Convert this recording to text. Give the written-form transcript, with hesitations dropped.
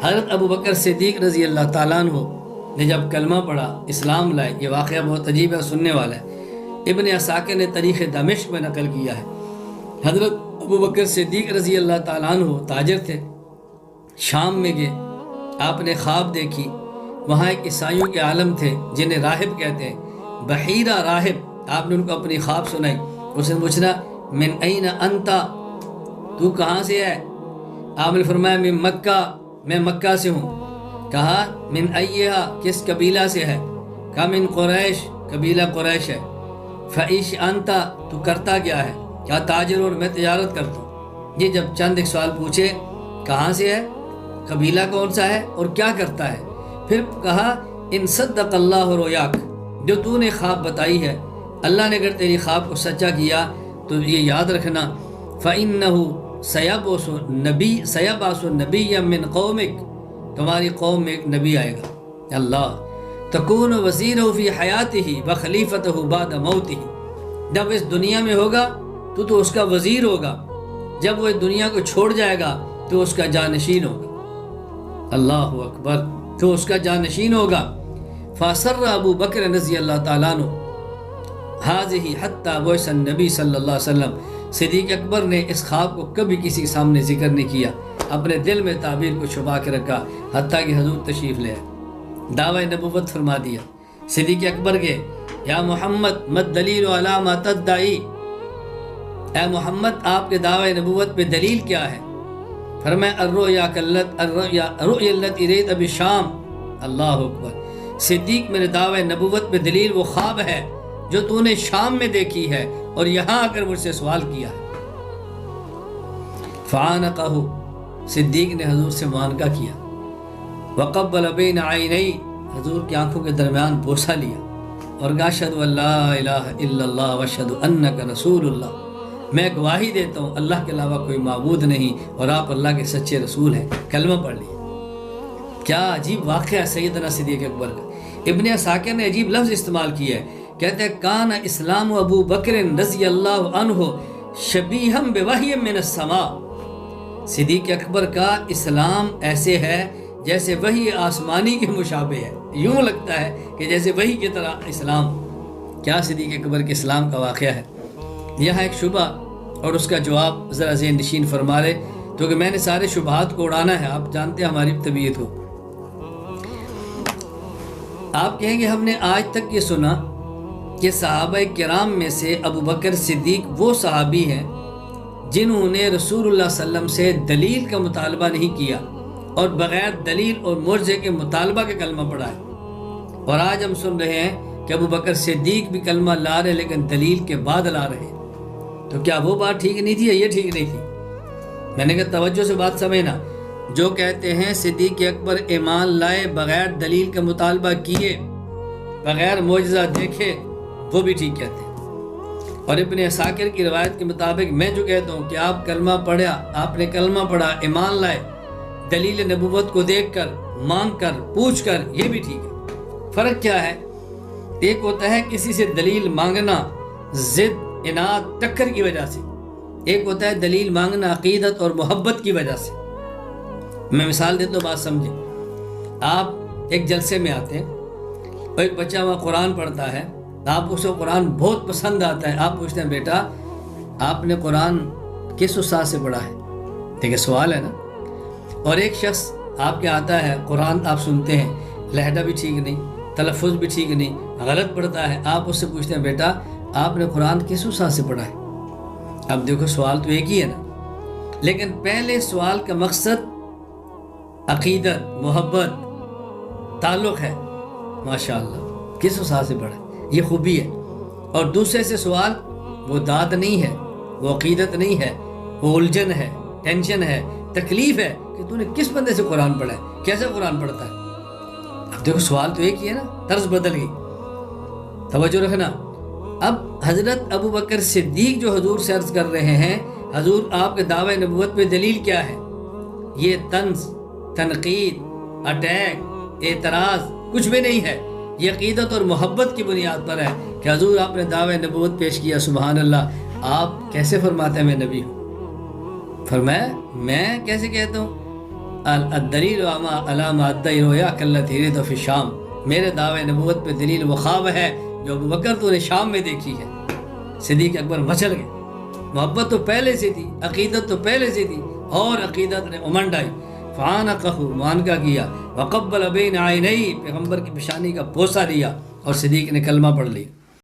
حضرت ابو بکر صدیق رضی اللہ تعالیٰ عنہ نے جب کلمہ پڑھا، اسلام لائے، یہ واقعہ بہت عجیب ہے، سننے والا ہے، ابن عساکر نے تاریخ دمشق میں نقل کیا ہے۔ حضرت ابو بکر صدیق رضی اللہ تعالیٰ عنہ تاجر تھے، شام میں گئے، آپ نے خواب دیکھی، وہاں ایک عیسائیوں کے عالم تھے جنہیں راہب کہتے ہیں، بحیرہ راہب، آپ نے ان کو اپنی خواب سنائی، اس نے پوچھنا من این انتا، تو کہاں سے ہے؟ آپ نے فرمایا من مکہ، میں مکہ سے ہوں۔ کہا من ایہا، کس قبیلہ سے ہے؟ کہا من قریش، قبیلہ قریش ہے۔ فعیش انتا، تو کرتا کیا ہے؟ کیا تاجر اور میں تجارت کرتا ہوں۔ یہ جب چند ایک سوال پوچھے، کہاں سے ہے، قبیلہ کون سا ہے اور کیا کرتا ہے، پھر کہا ان صدق اللہ رؤیاک، جو تو نے خواب بتائی ہے، اللہ نے اگر تیری خواب کو سچا کیا تو یہ یاد رکھنا، فَإِنَّهُ سَيَبْعَثُ نَبِيًّا مِّن قَوْمِكَ، تمہاری قوم میں ایک نبی آئے گا، اللہ تکون وزیرہ فی حیاتہ وخلیفتہ بعد موتہ، جب اس دنیا میں ہوگا تو اس کا وزیر ہوگا، جب وہ اس دنیا کو چھوڑ جائے گا تو اس کا جانشین ہوگا، اللہ اکبر، تو اس کا جانشین ہوگا۔ فَأَسَرَّ ابو بکر رضی اللہ تعالیٰ عنہ هذه حتی بعث النبی صلی اللہ علیہ وسلم، صدیق اکبر نے اس خواب کو کبھی کسی کے سامنے ذکر نہیں کیا، اپنے دل میں تعبیر کو چھپا کے رکھا، حتیٰ کہ حضور تشریف لے آئے، دعوی نبوت فرما دیا۔ صدیق اکبر کے یا محمد مد دلیل علی ما تدعی، اے محمد آپ کے دعوی نبوت پہ دلیل کیا ہے؟ فرمایا الرؤیا التي رأیت بالشام، اللہ اکبر، صدیق میرے دعوی نبوت پہ دلیل وہ خواب ہے جو تو نے شام میں دیکھی ہے اور یہاں آ کر مجھ سے سوال کیا ہے۔ فعانقہ، صدیق نے حضور سے معانقہ کیا، وقبل بین عینی، حضور کی آنکھوں کے درمیان بوسہ لیا اور کہا اشہد ان لا الہ الا اللہ واشہد انک رسول اللہ، میں گواہی دیتا ہوں اللہ کے علاوہ کوئی معبود نہیں اور آپ اللہ کے سچے رسول ہیں، کلمہ پڑھ لیا۔ کیا عجیب واقعہ ہے سیدنا صدیق اکبر کا۔ ابن عساکر نے عجیب لفظ استعمال کیا ہے، کہتے ہیں کان اسلام ابو بکر رضی اللہ عنہ شبیہم بوحی من السماء، صدیق اکبر کا اسلام ایسے ہے جیسے وحی آسمانی کے مشابہ ہے، یوں لگتا ہے کہ جیسے وحی کی طرح اسلام۔ کیا صدیق اکبر کے اسلام کا واقعہ ہے۔ یہاں ایک شبہ اور اس کا جواب ذرا ذہن نشین فرما لے، تو کہ میں نے سارے شبہات کو اڑانا ہے، آپ جانتے ہیں ہماری طبیعت ہو۔ آپ کہیں گے ہم نے آج تک یہ سنا کہ صحابہ کرام میں سے ابو بکر صدیق وہ صحابی ہیں جنہوں نے رسول اللہ صلی اللہ علیہ وسلم سے دلیل کا مطالبہ نہیں کیا اور بغیر دلیل اور معجزے کے مطالبہ کے کلمہ پڑھا ہے، اور آج ہم سن رہے ہیں کہ ابو بکر صدیق بھی کلمہ لا رہے لیکن دلیل کے بعد لا رہے ہیں۔ تو کیا وہ بات ٹھیک نہیں تھی یا یہ ٹھیک نہیں تھی؟ میں نے کہا توجہ سے بات سمجھنا، جو کہتے ہیں صدیق اکبر ایمان لائے بغیر دلیل کا مطالبہ کیے، بغیر معجزہ دیکھے، وہ بھی ٹھیک کہتے ہیں۔ اور ابن عساکر کی روایت کے مطابق میں جو کہتا ہوں کہ آپ کلمہ پڑھا، آپ نے کلمہ پڑھا، ایمان لائے، دلیل نبوت کو دیکھ کر، مانگ کر، پوچھ کر، یہ بھی ٹھیک ہے۔ فرق کیا ہے؟ ایک ہوتا ہے کسی سے دلیل مانگنا ضد، اناد، ٹکر کی وجہ سے، ایک ہوتا ہے دلیل مانگنا عقیدت اور محبت کی وجہ سے۔ میں مثال دیتا ہوں، بات سمجھیں۔ آپ ایک جلسے میں آتے ہیں اور ایک بچہ وہاں قرآن پڑھتا ہے، آپ اسے قرآن بہت پسند آتا ہے، آپ پوچھتے ہیں بیٹا آپ نے قرآن کس استاد سے پڑھا ہے؟ دیکھیں سوال ہے نا۔ اور ایک شخص آپ کے آتا ہے، قرآن آپ سنتے ہیں، لہجہ بھی ٹھیک نہیں، تلفظ بھی ٹھیک نہیں، غلط پڑھتا ہے، آپ اس سے پوچھتے ہیں بیٹا آپ نے قرآن کس استاد سے پڑھا ہے؟ اب دیکھو سوال تو ایک ہی ہے نا، لیکن پہلے سوال کا مقصد عقیدت، محبت، تعلق ہے، ماشاءاللہ کس استاد سے پڑھا ہے، یہ خوبی ہے۔ اور دوسرے سے سوال وہ داد نہیں ہے، وہ عقیدت نہیں ہے، وہ الجھن ہے، ٹینشن ہے، تکلیف ہے کہ تو نے کس بندے سے قرآن پڑھا ہے، کیسے قرآن پڑھتا ہے۔ اب دیکھو سوال تو ایک ہی ہے نا، طرز بدل گئی، توجہ رکھنا۔ اب حضرت ابو بکر صدیق جو حضور سے عرض کر رہے ہیں حضور آپ کے دعوی نبوت پہ دلیل کیا ہے، یہ طنز، تنقید، اٹیک، اعتراض کچھ بھی نہیں ہے، یہ عقیدت اور محبت کی بنیاد پر ہے کہ حضور آپ نے دعوی نبوت پیش کیا، سبحان اللہ، آپ کیسے فرماتے ہیں میں نبی ہوں؟ فرمایا میں کیسے کہتا ہوں؟ الدلیل علامہ الدیر کلتی رید فی شام، میرے دعوے نبوت پہ دلیل وہ خواب ہے جو ابو بکر تو نے شام میں دیکھی ہے۔ صدیق اکبر مچل گئے، محبت تو پہلے سے تھی، عقیدت تو پہلے سے تھی، اور عقیدت نے امنڈ آئی۔ فعانقہ، معانقہ کیا، وقبل بین عینیہ، پیغمبر کی پیشانی کا بوسہ لیا، اور صدیق نے کلمہ پڑھ لی۔